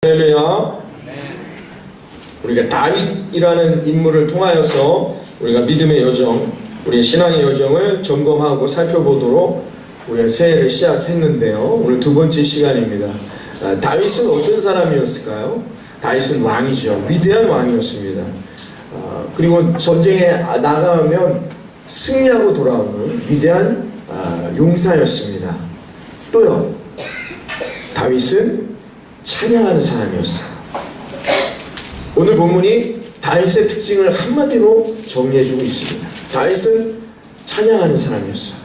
할렐루야. 우리가 다윗이라는 인물을 통하여서 우리가 믿음의 여정, 우리의 신앙의 여정을 점검하고 살펴보도록 우리가 새해를 시작했는데요. 오늘 두 번째 시간입니다. 다윗은 어떤 사람이었을까요? 다윗은 왕이죠. 위대한 왕이었습니다. 그리고 전쟁에 나가면 승리하고 돌아오는 위대한 용사였습니다. 또요, 다윗은 찬양하는 사람이었어요. 오늘 본문이 다윗의 특징을 한마디로 정리해주고 있습니다. 다윗은 찬양하는 사람이었어요.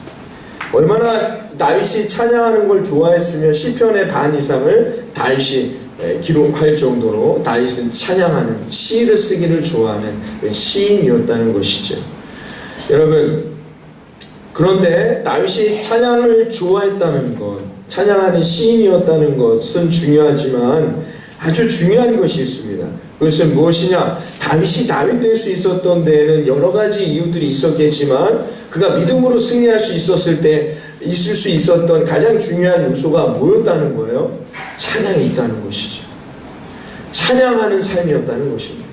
얼마나 다윗이 찬양하는 걸 좋아했으면 시편의 반 이상을 다윗이 기록할 정도로 다윗은 찬양하는, 시를 쓰기를 좋아하는 시인이었다는 것이죠. 여러분, 그런데 다윗이 찬양을 좋아했다는 것, 찬양하는 시인이었다는 것은 중요하지만 아주 중요한 것이 있습니다. 그것은 무엇이냐? 다윗이 다윗 될 수 있었던 데에는 여러 가지 이유들이 있었겠지만 그가 믿음으로 승리할 수 있었을 때 있을 수 있었던 가장 중요한 요소가 뭐였다는 거예요? 찬양이 있다는 것이죠. 찬양하는 삶이었다는 것입니다.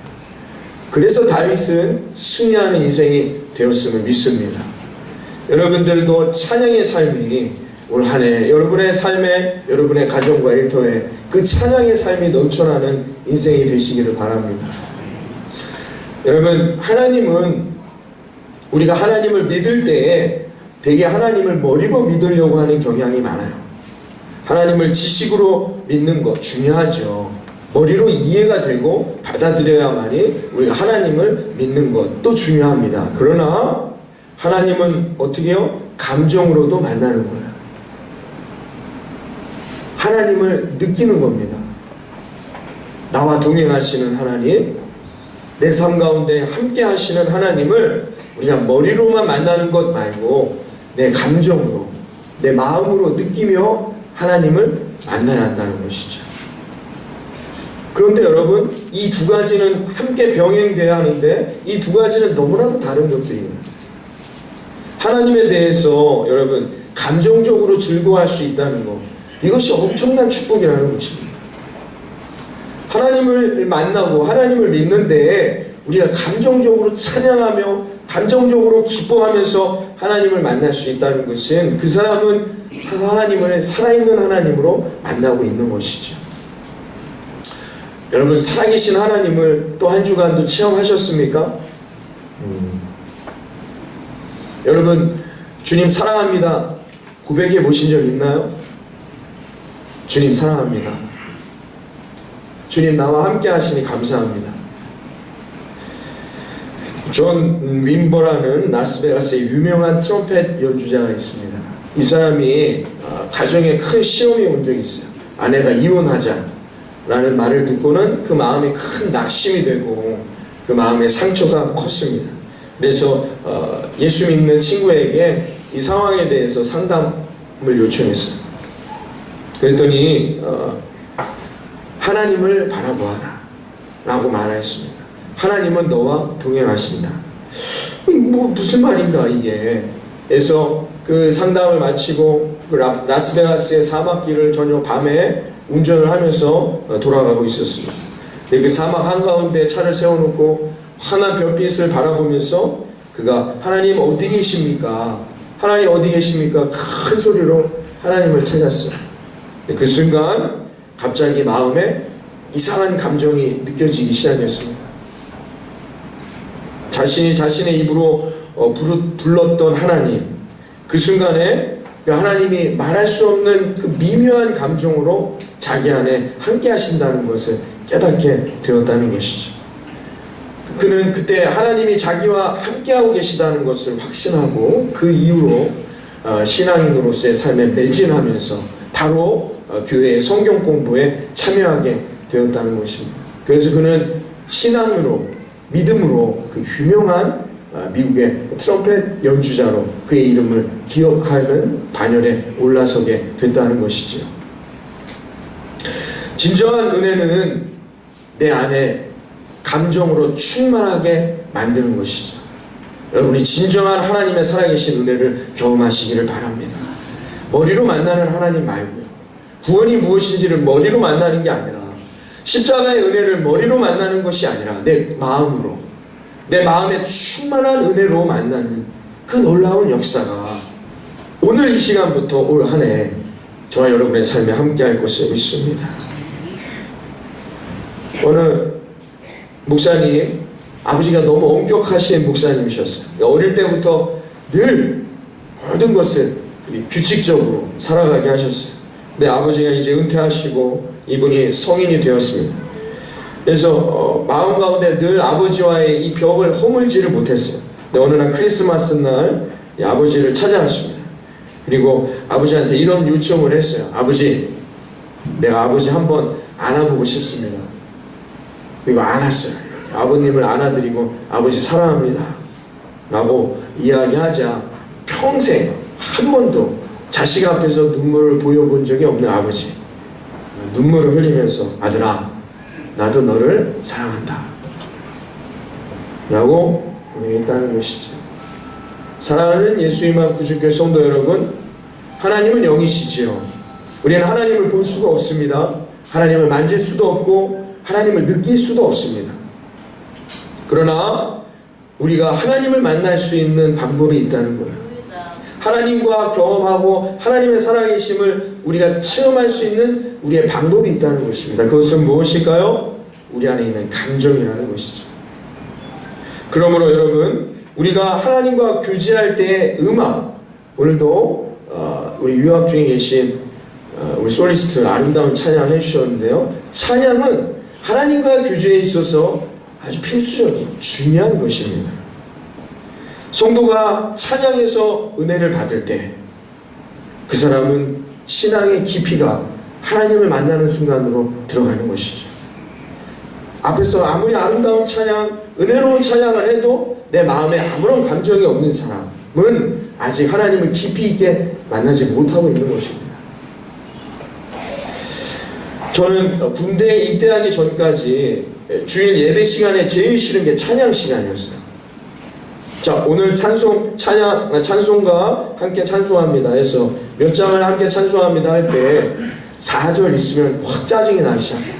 그래서 다윗은 승리하는 인생이 되었음을 믿습니다. 여러분들도 찬양의 삶이 올 한 해 여러분의 삶에, 여러분의 가정과 일터에 그 찬양의 삶이 넘쳐나는 인생이 되시기를 바랍니다. 여러분, 하나님은 우리가 하나님을 믿을 때에 되게 하나님을 머리로 믿으려고 하는 경향이 많아요. 하나님을 지식으로 믿는 것 중요하죠. 머리로 이해가 되고 받아들여야만이 우리가 하나님을 믿는 것도 중요합니다. 그러나 하나님은 어떻게 해요? 감정으로도 만나는 거예요. 하나님을 느끼는 겁니다. 나와 동행하시는 하나님, 내 삶 가운데 함께 하시는 하나님을 우리가 머리로만 만나는 것 말고 내 감정으로, 내 마음으로 느끼며 하나님을 만나야 한다는 것이죠. 그런데 여러분, 이 두 가지는 함께 병행돼야 하는데 이 두 가지는 너무나도 다른 것들이에요. 하나님에 대해서 여러분 감정적으로 즐거워할 수 있다는 것, 이것이 엄청난 축복이라는 것입니다. 하나님을 만나고 하나님을 믿는데 우리가 감정적으로 찬양하며 감정적으로 기뻐하면서 하나님을 만날 수 있다는 것은 그 사람은 하나님을 살아있는 하나님으로 만나고 있는 것이죠. 여러분, 살아계신 하나님을 또 한 주간도 체험하셨습니까? 여러분, 주님 사랑합니다 고백해 보신 적 있나요? 주님 사랑합니다. 주님 나와 함께 하시니 감사합니다. 존 윈버라는 라스베가스의 유명한 트럼펫 연주자가 있습니다. 이 사람이 가정에 큰 시험이 온 적이 있어요. 아내가 이혼하자 라는 말을 듣고는 그 마음이 큰 낙심이 되고 그 마음의 상처가 컸습니다. 그래서 예수 믿는 친구에게 이 상황에 대해서 상담을 요청했어요. 그랬더니 하나님을 바라보아라 라고 말했습니다. 하나님은 너와 동행하신다. 무슨 말인가 이게. 그래서 그 상담을 마치고 그 라스베가스의 사막길을 저녁 밤에 운전을 하면서 돌아가고 있었습니다. 그 사막 한가운데 차를 세워놓고 환한 별빛을 바라보면서 그가 하나님 어디 계십니까? 하나님 어디 계십니까? 큰 소리로 하나님을 찾았어요. 그 순간 갑자기 마음에 이상한 감정이 느껴지기 시작했습니다. 자신이 자신의 입으로 불렀던 하나님, 그 순간에 그 하나님이 말할 수 없는 그 미묘한 감정으로 자기 안에 함께 하신다는 것을 깨닫게 되었다는 것이죠. 그는 그때 하나님이 자기와 함께하고 계시다는 것을 확신하고 그 이후로 신앙인으로서의 삶에 매진하면서 바로 교회의 성경 공부에 참여하게 되었다는 것입니다. 그래서 그는 신앙으로, 믿음으로 그 유명한 미국의 트럼펫 연주자로 그의 이름을 기억하는 반열에 올라서게 됐다는 것이죠. 진정한 은혜는 내 안에 감정으로 충만하게 만드는 것이죠. 여러분이 진정한 하나님의 살아계신 은혜를 경험하시기를 바랍니다. 머리로 만나는 하나님 말고요. 구원이 무엇인지를 머리로 만나는 게 아니라 십자가의 은혜를 머리로 만나는 것이 아니라 내 마음으로, 내 마음에 충만한 은혜로 만나는 그 놀라운 역사가 오늘 이 시간부터 올 한 해 저와 여러분의 삶에 함께 할 것을 믿습니다. 어느 목사님, 아버지가 너무 엄격하신 목사님이셨어요. 어릴 때부터 늘 모든 것을 규칙적으로 살아가게 하셨어요. 근데 아버지가 이제 은퇴하시고 이분이 성인이 되었습니다. 그래서 마음 가운데 늘 아버지와의 이 벽을 허물지를 못했어요. 근데 어느 날 크리스마스 날 아버지를 찾아갔습니다. 그리고 아버지한테 이런 요청을 했어요. 아버지, 내가 아버지 한번 안아보고 싶습니다. 그리고 안았어요. 아버님을 안아드리고 아버지 사랑합니다 라고 이야기하자 평생 한 번도 자식 앞에서 눈물을 보여본 적이 없는 아버지, 눈물을 흘리면서 아들아, 나도 너를 사랑한다 라고 고백했다는 것이죠. 사랑하는 예수님만 구주교회 성도 여러분, 하나님은 영이시지요. 우리는 하나님을 볼 수가 없습니다. 하나님을 만질 수도 없고 하나님을 느낄 수도 없습니다. 그러나 우리가 하나님을 만날 수 있는 방법이 있다는 거예요. 하나님과 경험하고 하나님의 살아계심을 우리가 체험할 수 있는 우리의 방법이 있다는 것입니다. 그것은 무엇일까요? 우리 안에 있는 감정이라는 것이죠. 그러므로 여러분, 우리가 하나님과 교제할 때의 음악, 오늘도 우리 유학 중에 계신 우리 솔리스트 아름다운 찬양 해주셨는데요. 찬양은 하나님과 교제에 있어서 아주 필수적인 중요한 것입니다. 성도가 찬양에서 은혜를 받을 때 그 사람은 신앙의 깊이가 하나님을 만나는 순간으로 들어가는 것이죠. 앞에서 아무리 아름다운 찬양, 은혜로운 찬양을 해도 내 마음에 아무런 감정이 없는 사람은 아직 하나님을 깊이 있게 만나지 못하고 있는 것입니다. 저는 군대에 입대하기 전까지 주일 예배 시간에 제일 싫은 게 찬양 시간이었어요. 자, 오늘 찬송과 함께 찬송합니다 해서 몇 장을 함께 찬송합니다 할 때 4절 있으면 확 짜증이 나기 시작해요.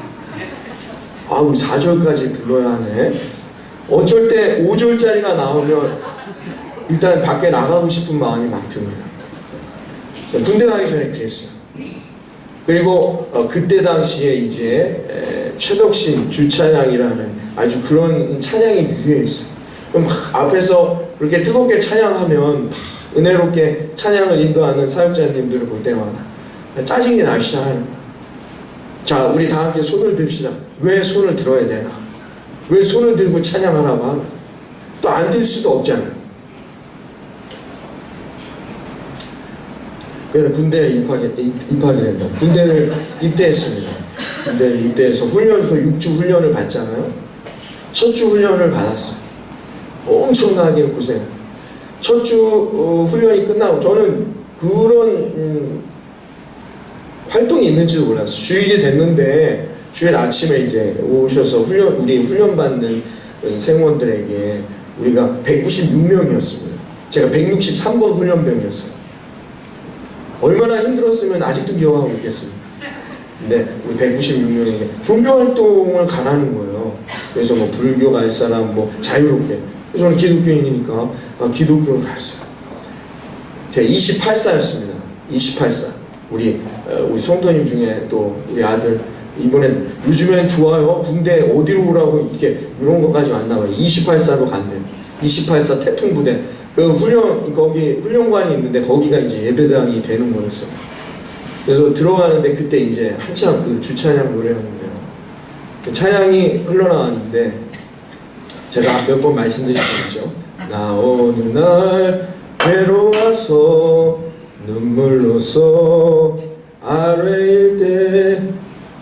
아우, 4절까지 불러야 하네. 어쩔 때 5절짜리가 나오면 일단 밖에 나가고 싶은 마음이 막 듭니다. 군대 가기 전에 그랬어요. 그리고 그때 당시에 이제 최덕신 주찬양이라는 아주 그런 찬양이 유행했어요. 그럼 막 앞에서 그렇게 뜨겁게 찬양하면 은혜롭게 찬양을 인도하는 사역자님들을 볼 때마다 짜증이 나기 시작하는 거야. 자, 우리 다 함께 손을 듭시다. 왜 손을 들어야 되나? 왜 손을 들고 찬양하라고 하나? 또 안 들 수도 없잖아요. 그래서 군대에 입학을 했다. 군대를 입대했습니다. 군대를 입대해서 훈련소 6주 훈련을 받잖아요. 첫 주 훈련을 받았어요. 엄청나게 고생. 첫 주 훈련이 끝나고 저는 그런 활동이 있는지도 몰랐어요. 주일이 됐는데 주일 아침에 이제 오셔서 우리 훈련 받는 생원들에게 우리가 196명이었습니다. 제가 163번 훈련병이었어요. 얼마나 힘들었으면 아직도 기억하고 있겠습니다. 근데 우리 196명에게 종교활동을 가라는 거예요. 그래서 뭐 불교 갈 사람 뭐 자유롭게. 그래서 저는 기독교인이니까 기독교를 갔어요. 제가 28살이었습니다. 28살. 우리 성도님 중에 또 우리 아들 이번엔 요즘엔 좋아요. 군대 어디로 오라고 이렇게 이런 것까지 안 나와요. 28살로 간대요. 28사 태풍부대. 그 거기 훈련관이 있는데 거기가 이제 예배당이 되는 거였어요. 그래서 들어가는데 그때 이제 한참 그 주찬양 노래였는데요. 그 찬양이 흘러나왔는데 제가 몇 번 말씀드렸죠. 나 어느 날 외로워서 눈물로써 아뢰일 때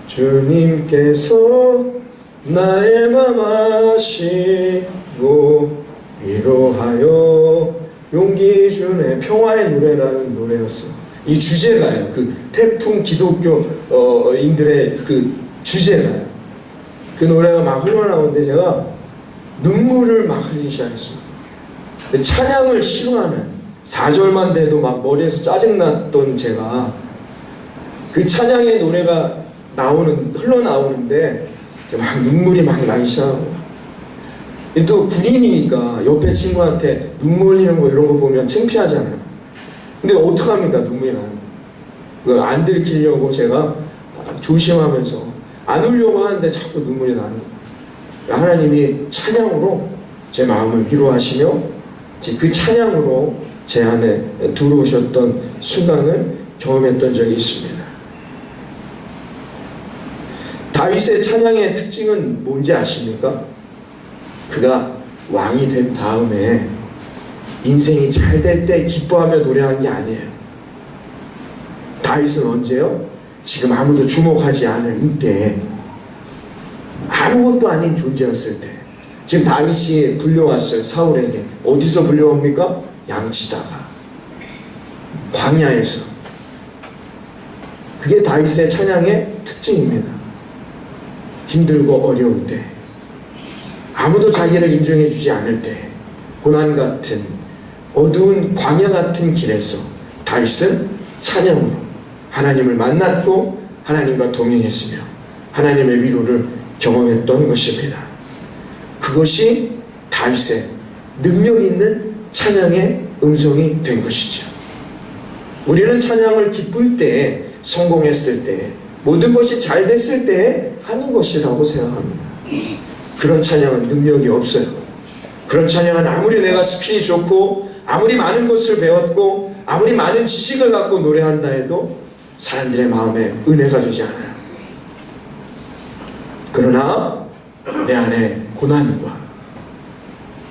주님께서 나의 맘 아시고 위로하여 용기 주네. 평화의 노래라는 노래였어요. 이 주제가요. 그 태풍 기독교인들의 그 주제가요. 그 노래가 막 흘러나오는데 제가 눈물을 막 흘리기 시작했습니다. 찬양을 싫어하는 4절만 돼도 막 머리에서 짜증났던 제가 그 찬양의 노래가 흘러나오는데 막 눈물이 막 나기 시작하고, 또 군인이니까 옆에 친구한테 눈물 흘리는 거 이런 거 보면 창피하잖아요. 근데 어떡합니까? 눈물이 나는 거. 안 들키려고 제가 조심하면서 안 울려고 하는데 자꾸 눈물이 나는 거예요. 하나님이 찬양으로 제 마음을 위로하시며 그 찬양으로 제 안에 들어오셨던 순간을 경험했던 적이 있습니다. 다윗의 찬양의 특징은 뭔지 아십니까? 그가 왕이 된 다음에 인생이 잘 될 때 기뻐하며 노래한 게 아니에요. 다윗은 언제요? 지금 아무도 주목하지 않을 이때에, 아무것도 아닌 존재였을 때. 지금 다윗이 불려왔어요. 사울에게. 어디서 불려옵니까? 양치다가, 광야에서. 그게 다윗의 찬양의 특징입니다. 힘들고 어려울 때, 아무도 자기를 인정해 주지 않을 때, 고난 같은 어두운 광야 같은 길에서 다윗은 찬양으로 하나님을 만났고 하나님과 동행했으며 하나님의 위로를 경험했던 것입니다. 그것이 다윗의 능력 있는 찬양의 음성이 된 것이죠. 우리는 찬양을 기쁠 때, 성공했을 때, 모든 것이 잘 됐을 때 하는 것이라고 생각합니다. 그런 찬양은 능력이 없어요. 그런 찬양은 아무리 내가 스킬이 좋고 아무리 많은 것을 배웠고 아무리 많은 지식을 갖고 노래한다 해도 사람들의 마음에 은혜가 되지 않아요. 그러나 내 안에 고난과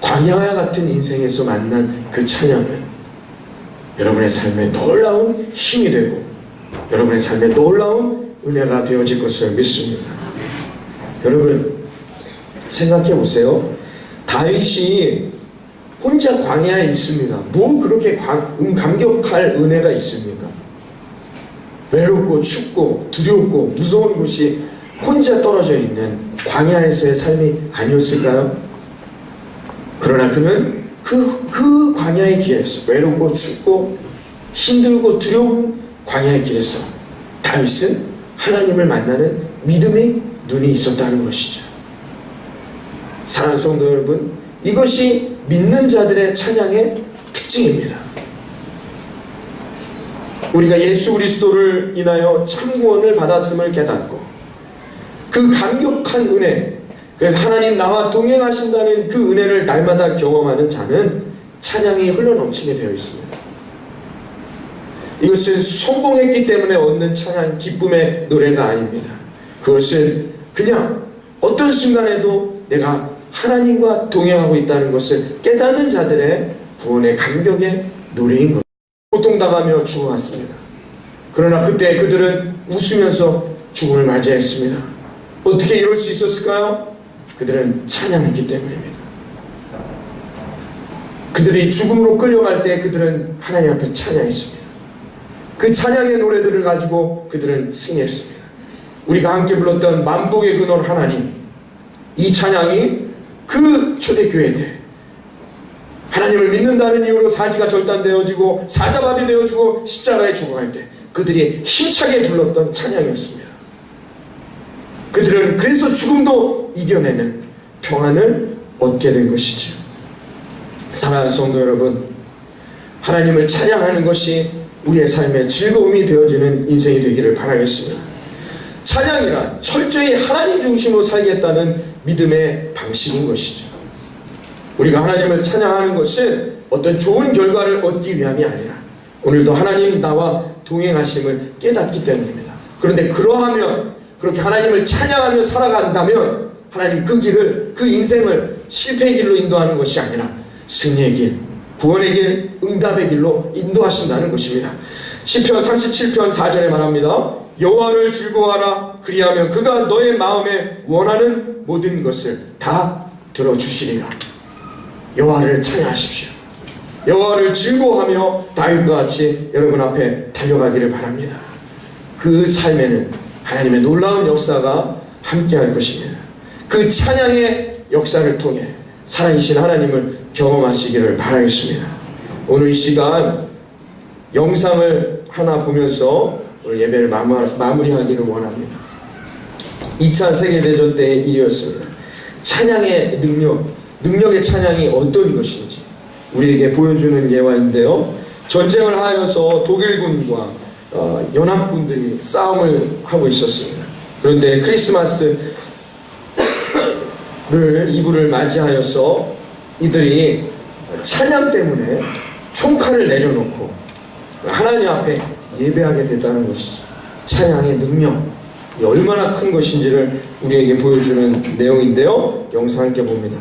광야와 같은 인생에서 만난 그 찬양은 여러분의 삶에 놀라운 힘이 되고 여러분의 삶에 놀라운 은혜가 되어질 것을 믿습니다. 여러분 생각해 보세요. 다윗이 혼자 광야에 있습니다. 뭐 그렇게 감격할 은혜가 있습니까? 외롭고 춥고 두렵고 무서운 곳이 혼자 떨어져 있는 광야에서의 삶이 아니었을까요? 그러나 그는 그 광야의 길에서, 외롭고 춥고 힘들고 두려운 광야의 길에서 다윗은 하나님을 만나는 믿음의 눈이 있었다는 것이죠. 사랑하는 성도 여러분, 이것이 믿는 자들의 찬양의 특징입니다. 우리가 예수 그리스도를 인하여 참구원을 받았음을 깨닫고 그 감격한 은혜, 그래서 하나님 나와 동행하신다는 그 은혜를 날마다 경험하는 자는 찬양이 흘러넘치게 되어 있습니다. 이것은 성공했기 때문에 얻는 찬양, 기쁨의 노래가 아닙니다. 그것은 그냥 어떤 순간에도 내가 하나님과 동행하고 있다는 것을 깨닫는 자들의 구원의 감격의 노래인 것. 고통당하며 죽어갔습니다. 그러나 그때 그들은 웃으면서 죽음을 맞이했습니다. 어떻게 이럴 수 있었을까요? 그들은 찬양했기 때문입니다. 그들이 죽음으로 끌려갈 때 그들은 하나님 앞에 찬양했습니다. 그 찬양의 노래들을 가지고 그들은 승리했습니다. 우리가 함께 불렀던 만복의 근원 하나님, 이 찬양이 그 초대교회들, 하나님을 믿는다는 이유로 사지가 절단되어지고 사자밥이 되어지고 십자가에 죽어갈 때 그들이 힘차게 불렀던 찬양이었습니다. 그들은 그래서 죽음도 이겨내는 평안을 얻게 된 것이죠. 사랑하는 성도 여러분, 하나님을 찬양하는 것이 우리의 삶의 즐거움이 되어지는 인생이 되기를 바라겠습니다. 찬양이란 철저히 하나님 중심으로 살겠다는 믿음의 방식인 것이죠. 우리가 하나님을 찬양하는 것은 어떤 좋은 결과를 얻기 위함이 아니라 오늘도 하나님 나와 동행하심을 깨닫기 때문입니다. 그런데 그러하면, 그렇게 하나님을 찬양하며 살아간다면 하나님 그 길을, 그 인생을 실패의 길로 인도하는 것이 아니라 승리의 길, 구원의 길, 응답의 길로 인도하신다는 것입니다. 시편 37편 4절에 말합니다. 여호와를 즐거워하라. 그리하면 그가 너의 마음에 원하는 모든 것을 다 들어주시리라. 여호와를 찬양하십시오. 여호와를 즐거워하며 다윗과 같이 여러분 앞에 달려가기를 바랍니다. 그 삶에는 하나님의 놀라운 역사가 함께할 것입니다. 그 찬양의 역사를 통해 살아계신 하나님을 경험하시기를 바라겠습니다. 오늘 이 시간 영상을 하나 보면서 오늘 예배를 마무리하기를 원합니다. 2차 세계대전 때의 일이었습니다. 찬양의 능력의 찬양이 어떤 것인지 우리에게 보여주는 예화인데요. 전쟁을 하여서 독일군과 연합군들이 싸움을 하고 있었습니다. 그런데 크리스마스를 이브를 맞이하여서 이들이 찬양 때문에 총칼을 내려놓고 하나님 앞에 예배하게 됐다는 것이죠. 찬양의 능력이 얼마나 큰 것인지를 우리에게 보여주는 내용인데요. 영상 함께 봅니다.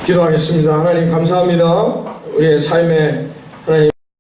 기도하겠습니다. 하나님 감사합니다. 우리의 삶에